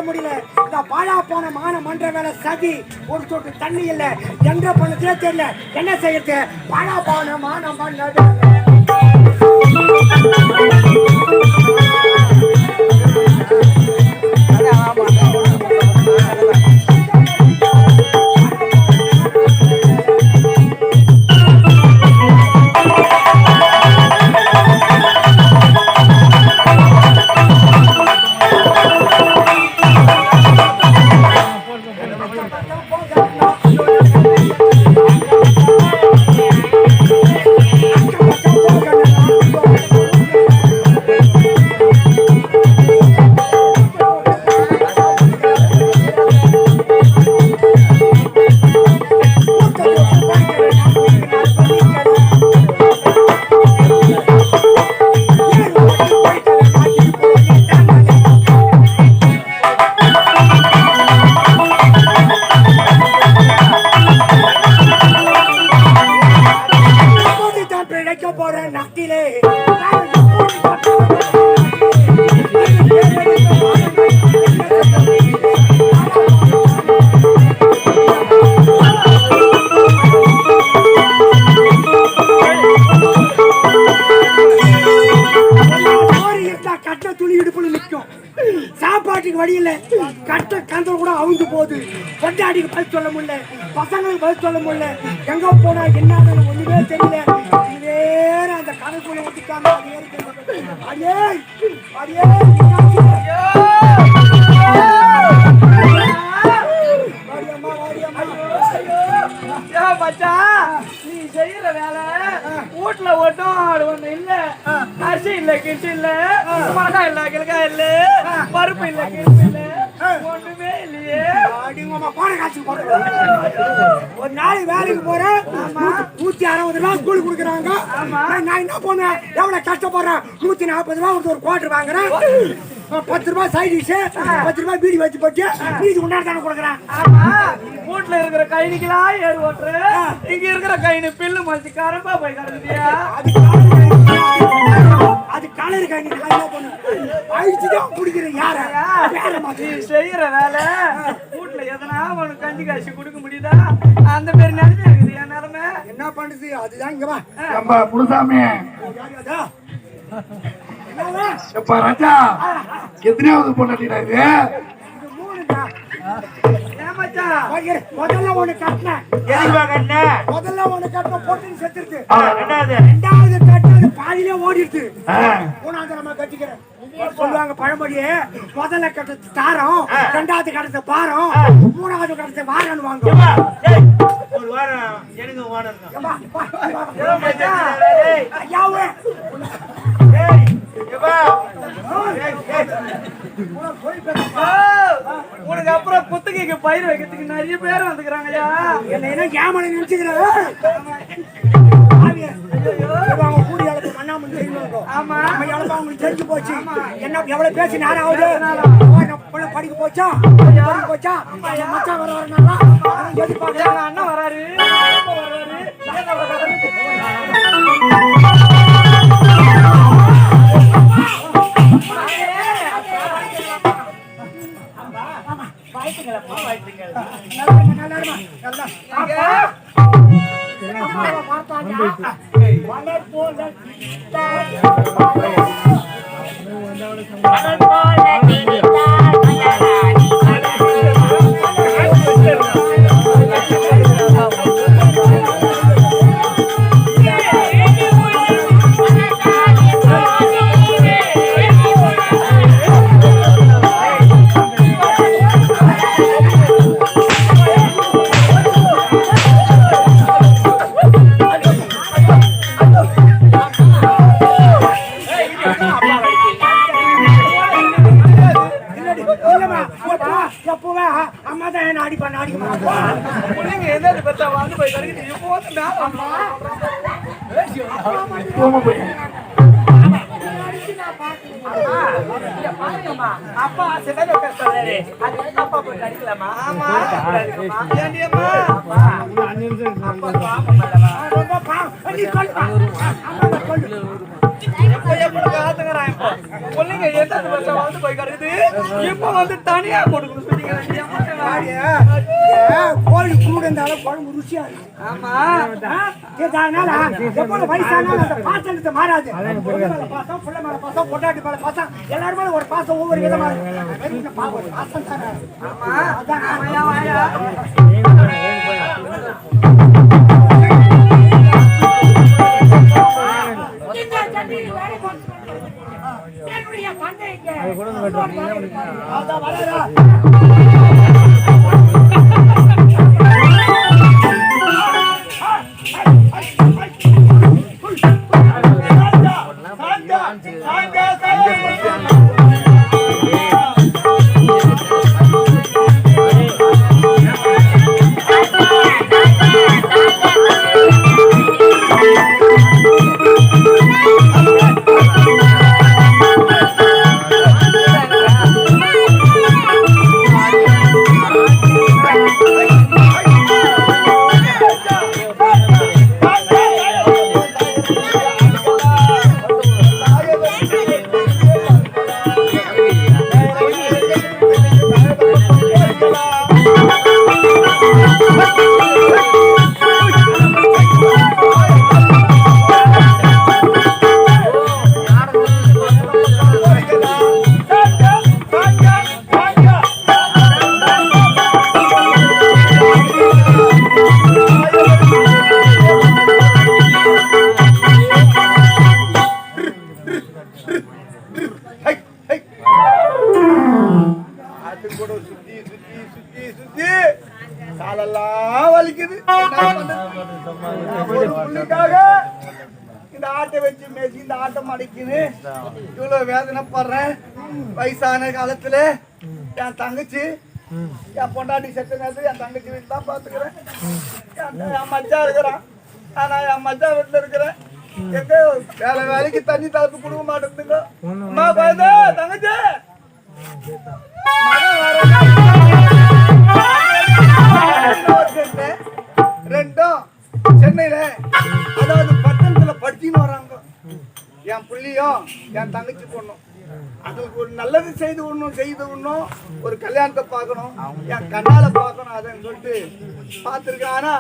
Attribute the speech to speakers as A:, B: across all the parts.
A: முடியல. இந்த பாழா போன மான மன்ற வேலை சதி, ஒரு சொட்டு தண்ணி இல்ல, என்ற பண்ணதே தெரியல. என்ன செய்யறது? பாழா போன மான மன்ற சாப்பாட்டுக்கு வழியில கட்ட கந்தல் கூட அவுந்து போகுது. கொண்டாடிக்கு பதில் சொல்ல முடியல, பசங்களுக்கு பதில் சொல்ல முடியல. எங்க போனா என்ன ஒண்ணுமே தெரியல. வேற அந்த கணக்குள்ள ஒட்டிக்காம அடியே அடியே
B: நீ செய்யற வேலை வீட்டுல ஓட்டும் ஒண்ணு இல்ல. அரிசி இல்ல, கிட்டு இல்ல, மகா இல்ல, கிழக்கா இல்ல, பருப்பு இல்ல, கிட்டு இல்ல, ஒண்ணுமே இல்லையே.
A: ஒரு நாளைக்கு வேலைக்கு போறேன், 160 ரூபா கூலி கொடுக்குறாங்க. நான் என்ன பண்ணுவேன்? எவ்வளவு கஷ்டப்படுறேன்? 140 ரூபா ஒரு குவார்டர் வாங்குறேன். 10 ரூபாய் சைட் டிஷ், 10 ரூபாய் பீடி வச்சு போட்டு மீதி உண்டாட்டான கொடுக்குறேன்.
B: வீட்டுல இருக்கிற கைனிக்கெல்லாம் ஏறு ஓட்டுற, இங்க இருக்கிற கைனு பில்லு மறைச்சு கரம்பா போய் கிடக்குதியா?
A: அது கலர் கைனி அழிச்சுதான் குடிக்கிறேன். யார
B: செய்யற வேலை வீட்டுல எதனா உனக்கு கஞ்சி காய்ச்சி கொடுக்க முடியுதா? அந்த பேர் நிலைமை இருக்குது. என் நிலைமை
A: என்ன பண்ணுது? அதுதான் இங்க வா
C: புதுசாமி ராஜா எத்தனையாவது பொண்ணா இது?
A: முதல்ல ஒண்ணு கட்டினேன். முதல்ல ஒண்ணு கட்டின போட்டு செத்துருது. ரெண்டாவது கட்டினது பாதியிலே ஓடிடுது. மூணாவது நம்ம கட்டிக்கிறேன் சொல்லுவாங்க பழமொழியே. முதல்ல கட்டத்து தாரம், ரெண்டாவது கட்டத்து பாரம், மூணாவது கட்டத்து வாரம் வாங்க.
D: ஒரு வாரம் எனக்கு
B: உனக்கு அப்புறம் குத்தகைக்கு பயிர் வைக்கிறதுக்கு நிறைய பேர் வந்துக்கிறாங்கய்யா.
A: என்ன ஏமனை நினைச்சுக்கிறேன். தெரிஞ்சு போச்சு. என்ன எவ்வளவு பேசி நேரம் படிக்க போச்சா போச்சா மச்சான் வர எதிர்பார்க்க
B: அண்ணன் வராரு. அப்பா செவல பேசுறாரு. அது அப்பா போய் அடிக்கலாமா? ஆமா ஏண்டியம்மா எப்ப எப்படி காத்துங்கறான். இப்போ பொண்ணுங்க எந்த பச்சை வந்து போய் கிடக்குது. இப்ப வந்து தனியா கொடுக்கணும் சொன்னீங்க
A: கோழி கூட இருந்தாலும் குழம்பு ருசியா இருக்கு.
B: ஆமா
A: வயசானாலும் அந்த பாசத்தை மாறாது. பாசம் புள்ள மேல பாசம் பொண்டாட்டி மேல பாசம் எல்லாரும் மேல ஒரு பாசம் ஒவ்வொரு விதமா இருக்கு. பாசம் தானே.
E: காலெல்லாம் வலிக்குது. இந்த ஆட்டை வச்சு மேய்ச்சி இந்த ஆட்டம் அடிக்குது. இவ்வளவு வேதனைப்படுறேன். வயசான காலத்துல என் தங்கச்சி என் பொண்டாட்டி செத்த நேரத்துல என் தங்கச்சி வீட்டு தான் பாத்துக்கிறேன். என் மச்சா இருக்கிறான். ஆனா என் மச்சா வீட்டுல இருக்கிறேன். எங்க வேலை வேலைக்கு தண்ணி தளர்த்து கொடுக்க மாட்டேங்குதுங்க. அம்மா பாருங்க தங்கச்சி ரெண்டும் சென்னையில அதாவது பட்டணத்துல படிச்சுன்னு வராங்க. என் புள்ளியும் என் தங்கச்சி பொண்ணும் அதுக்கு ஒரு நல்லது செய்து விடணும், ஒரு கல்யாணத்தை பார்க்கணும், என் கண்ணால பார்க்கணும் அதன்னு சொல்லிட்டு பார்த்துருக்கேன். ஆனா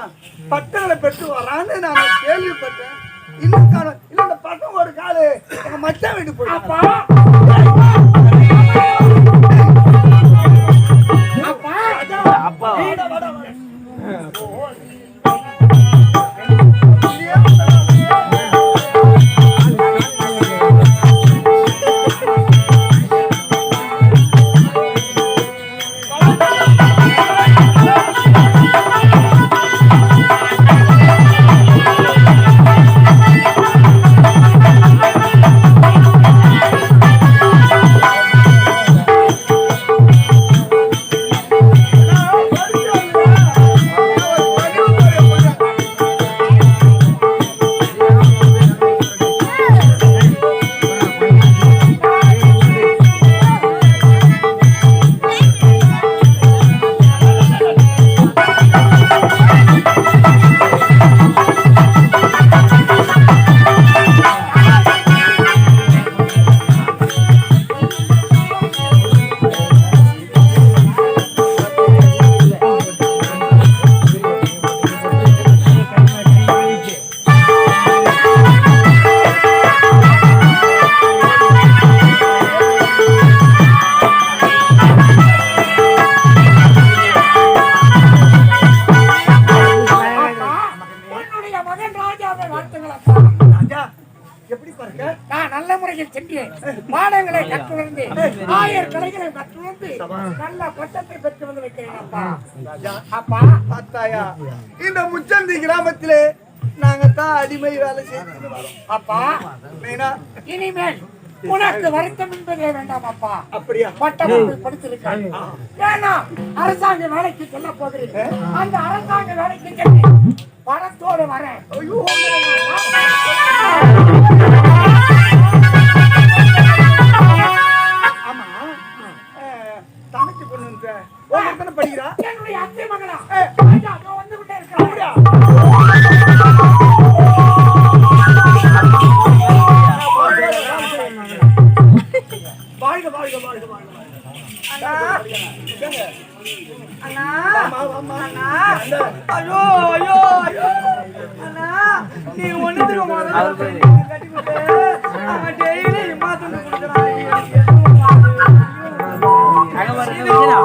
E: பட்டங்களை பெற்று வரான்னு நான் கேள்விப்பட்டேன். இன்னும் காலம் இல்ல இந்த பட்டம் ஒரு காலு எங்க மச்சான் வீட்டு போயிடுப்பா.
A: நான் நல்ல முறையில் சென்று பாடங்களை கற்றுணர்ந்து ஆயர் கலைகளை கற்றுணர்ந்து நல்ல பட்டத்தை பெற்று வந்து வைக்கிறேன். அப்பா அப்பா
E: பார்த்தாயா இந்த முச்சந்தி கிராமத்திலே நாங்க தான் அடிமை வேலை செய்து வரோம்.
A: அப்பா இனிமேல் உனக்கு வருத்தம் என்பதே வேண்டாம். அப்பா
E: அப்படியா?
A: பட்டம் படித்திருக்காங்க. ஏன்னா அரசாங்க வேலைக்கு சொல்ல போகிறீங்க. அந்த அரசாங்க வேலைக்கு சென்று பணத்தோடு வரேன்.
E: ஆமா தங்கச்சி பொண்ணு படிக்கிறா?
A: என்னுடைய அத்தை மகளா வந்து விட்டே இருக்கா?
E: வாழ்க வாழ்க வாழ்க வாழ்க.
B: ஐயோ ஐயோ ஐயோ அண்ணா நீ ஒண்ணுத்துக்கு முதல்ல கட்டி கொடுத்து அவன் டெய்லி மாத்துண்டு கொடுக்குறான்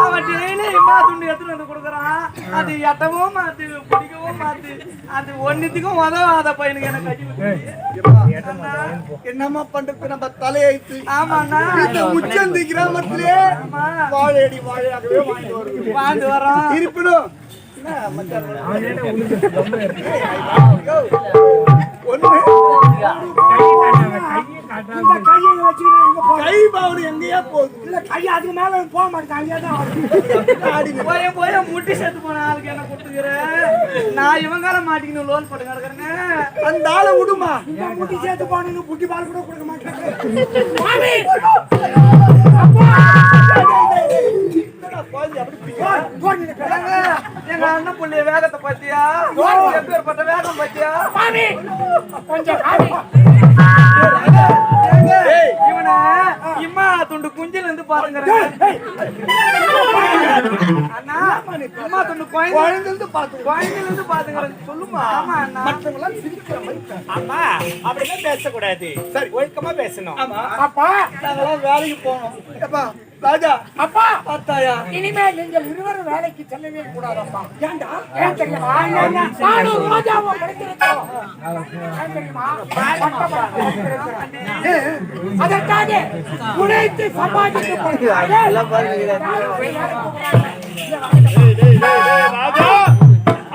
B: அவன் டெய்லி மாத்துண்டு எடுத்துட்டு வந்து கொடுக்குறான் அது எட்டவும் மாத்து பிடிக்கவும் மாத்து அது ஒன்னுத்துக்கும் உதவாத பையனுக்கு எனக்கு கட்டி
E: என்னம்மா பண்றது நம்ம தலையெழுத்து.
B: ஆமாண்ணா
E: இந்த உச்சந்தி கிராமத்திலே வாழையடி வாழையாகவே
B: வாழ்ந்து வரோம்
E: இருப்பினும்
A: இந்த கையை வச்சுக்கிட்டு எங்க போறது?
E: கை பாவடு எங்கேயா போகுது
A: இல்ல கை அதுக்கு மேல போக மாட்டேன் அங்கேயே தான் வருது.
B: போய முட்டி சேர்த்து போன ஆளுக்கு என்ன கொடுத்துக்கிறேன் நான் இவங்கால மாட்டிக்கணும் லோன் போட்டு கிடக்குறேன்னு
E: அந்த ஆளை விடுமா.
A: இந்த முட்டி சேர்த்து போனீங்க புட்டி பால் கூட கொடுக்க மாட்டேன்.
B: எங்க அண்ணன் புள்ளிய வேகத்தை பத்தியா எப்பேற்பட்ட வேகம் பத்தியா
A: கொஞ்சம்
B: இவனை இம்மா துண்டு குஞ்சில இருந்து பாருங்க அண்ணா இம்மா துண்டு குழந்தைல இருந்து பாத்துங்க சொல்லுமா ஆமா அண்ணா
E: மற்றவங்களாம் சிரிக்கிற மாதிரி
D: அம்மா அப்படிலாம் பேசக்கூடாது. சரி ஒழுக்கமா பேசணும்.
A: அப்பா
E: நாங்களாம் வேலைக்கு போனோம். அப்பா ராஜா
A: அப்பா
E: பார்த்தாயா
A: இனிமே நீங்கள் இருவரும் வேலைக்கு செல்லவே கூடாதப்பா. ஏண்டா ஏன் தெரியுமா? நானும் ராஜாவை படித்திருக்கிறோம். ஏன் தெரியுமா? அதற்காக உழைத்து சம்பாதித்து
E: ராஜா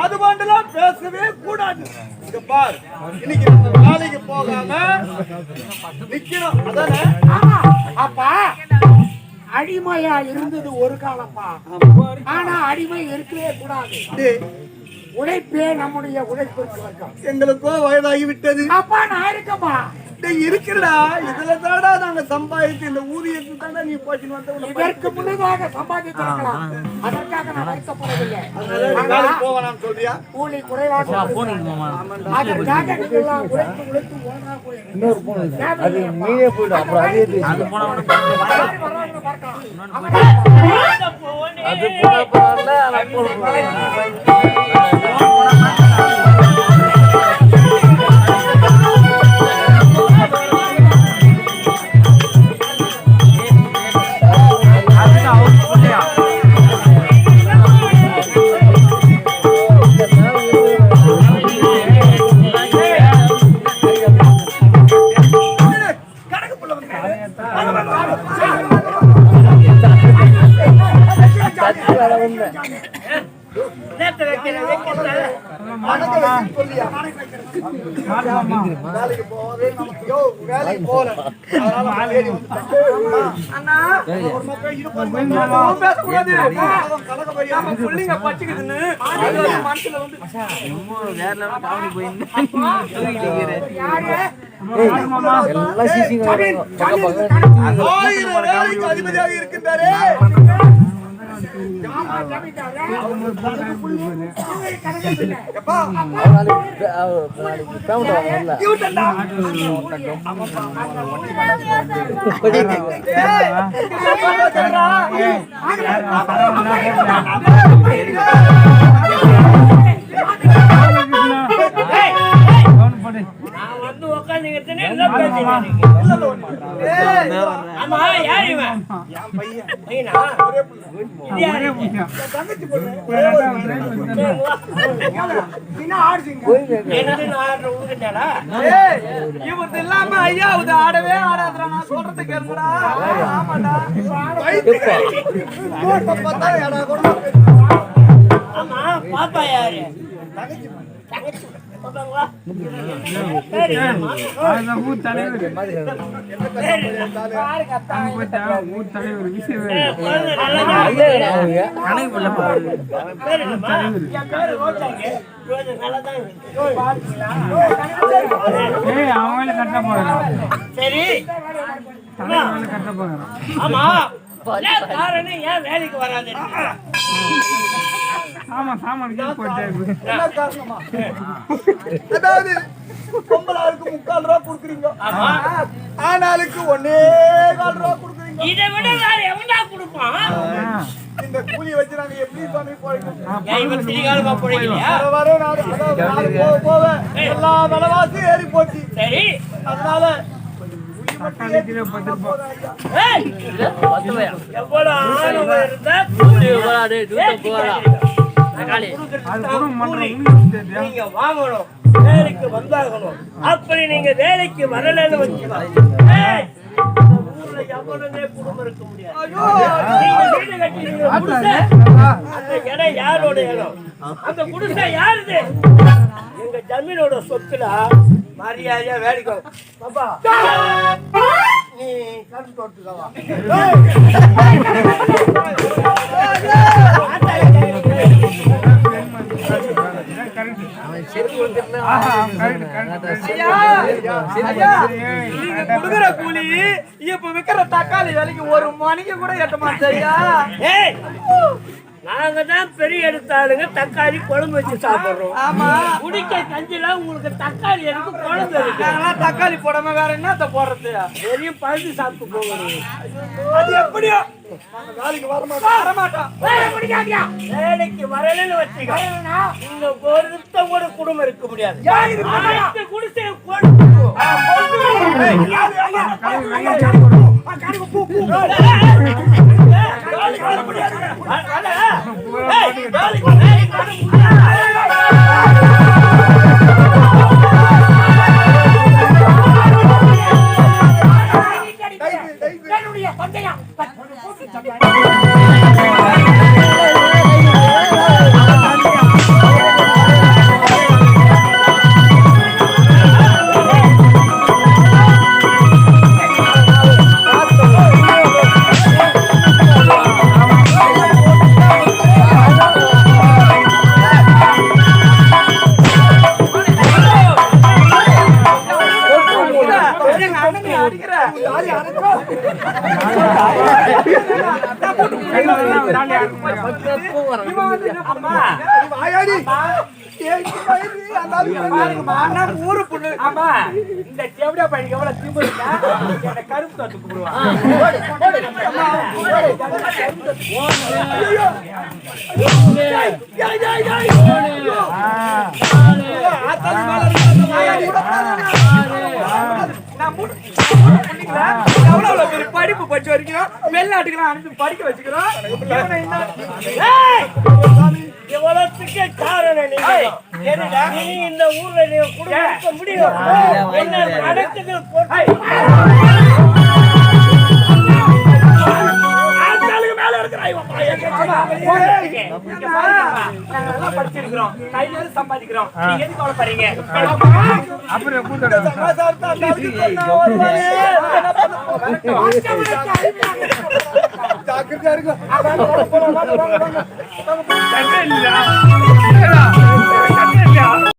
E: அது மட்டும் பேசவே கூடாது. இங்க பார், இன்னைக்கு நம்ம வேலைக்கு போகாம நிக்கிறோம். அதானே
A: அப்பா அடிமையா இருந்தது ஒரு காலப்பா. ஆனா அடிமை இருக்கவே கூடாது.
E: டேய்,
A: உழைப்பே நம்முடைய உழைப்பிற்கு வர்க்கம்.
E: எங்களுக்கோ வயதாகி விட்டது.
A: அப்பா நான் இருக்கேன்பா.
E: டேய் இருக்குடா, இதுல தாடா நாங்க சம்பாதிச்சு இந்த ஊதியத்து தானே நீ போச்சுன்னு வந்த
A: இதற்கு முன்னதாக சம்பாதித்திருக்கலாம். அதற்காக நான் வருத்தப்படவில்லை.
E: வேலைக்கு போகலாம்னு சொல்றியா?
A: கூலி குறைவாக அதற்காக நீங்கள் எல்லாம் உழைத்து உழைத்து ஓனா போயிருக்கீங்க. அது மீனே போயிடும். அப்புறம் அதே வேலைக்கு போகவே நமக்கு வேலைக்கு போல.
B: அண்ணா பேசக்கூடாது புள்ளிங்க பச்சுக்குதுன்னு மனசுல வந்து
E: ஆயிரம் வேலைக்கு அதிபதியாக இருக்கின்றாரே.
D: நான் வந்து உட்காந்துக்கிட்டு ஆமா யார் இவன்? பையனா? இது யாரு? என்னது நான் ஊருண்டாடா?
B: இவரு இல்லாம ஐயாவது ஆடவே ஆடாதுடா நான் சொல்றது கேளுடா ஆமாடா
E: பார்த்தா எடா கூட
D: ஆமா பாப்பா யாரு? தங்கச்சி பாப்பாங்களா? சரி சரி ஆமா காரணம் ஏன் வேலைக்கு வராது?
E: என்ன காரணமா? அதாவது பொம்பளாருக்கு 3/4 ரூபா கொடுக்குறீங்க, ஆனாளுக்கு 1.25 ரூபா கொடுக்குறீங்க.
F: இதை விட வேற எவன்டா கொடுப்பான்?
E: இந்த கூலி வச்சு நாங்க எப்படி சாமி போய்க்கணும்?
F: ஏன் இவன் திரிகாலமா போறீங்களா?
E: வர நாடு போக எல்லா விலைவாசி ஏறி போச்சு.
F: சரி,
E: அதனால கூலி மட்டும் ஏத்தி போதும் ஐயா.
F: ஏய், எவ்வளவு ஆணவம் இருந்தா கூலி நீங்க வாங்கணும், வேலைக்கு வந்தாகணும். அப்படி நீங்க வேலைக்கு வரலன்னு வச்சுக்கோ, ஏய், இந்த ஊர்ல எவனுமே குடும்பம் இருக்க முடியாது. நீங்க வீடு கட்டினீங்க, குடிசை. அந்த இடம் யாரோட இடம்? அந்த குடிசை யாருது? எங்க ஜமீனோட சொத்துல மரியாதையா வேலைக்கு வா. பாப்பா, நீ கண் தோட்டுக்கவா.
B: நீங்க குடுக்குற கூலி இப்ப விக்கிற தக்காளி விலைக்கு ஒரு மணிக்கு கூட எட்ட மாட்டேயா?
F: ஏய், நாங்க தான் பெரிய எடுத்தாளுங்க தக்காளி குழம்பு வச்சு சாப்பிடுறோம்.
B: ஆமா,
F: குடிக்க கஞ்சில உங்களுக்கு தக்காளி எடுத்து குழம்பு இருக்கு.
B: நாங்களாம் தக்காளி போடாம வேற என்னத்த போடுறது?
F: பெரிய பழுது சாப்பிட்டு போகணும்.
B: அது எப்படியோ
E: வேலைக்கு வர
B: வரமாட்டோம்.
F: வேலைக்கு வரலன்னு வச்சுக்க, இங்க ஒருத்த கூட குடும்பம் இருக்க முடியாது. அனைத்து குடிசையும்
B: ஊரு பொண்ணு. ஆமா, இந்த செவடியா பையனுக்கு எவ்வளவு திமிரு இருக்கா? என்ன கருப்பு தோத்து கூப்பிடுவான். எவ்வளவு பெரிய படிப்பு படிச்சு வரைக்கும் வெளிநாட்டுக்கு அனுப்பி படிக்க வச்சுக்கிறோம்.
F: இவ்வளவுக்கு காரணம் நீங்க. என்னடா நீ இந்த ஊர்ல நீ குடும்பம் இருக்க முடியும்? என்ன நடக்குது போட்டு மேல இருக்கிறாய்.
B: படிச்சிருக்கிறோம், கையில சம்பாதிக்கிறோம். நீங்க எதுக்கு கவலைப்படுறீங்க?
E: ஜாக்கிரதையா இருக்கு.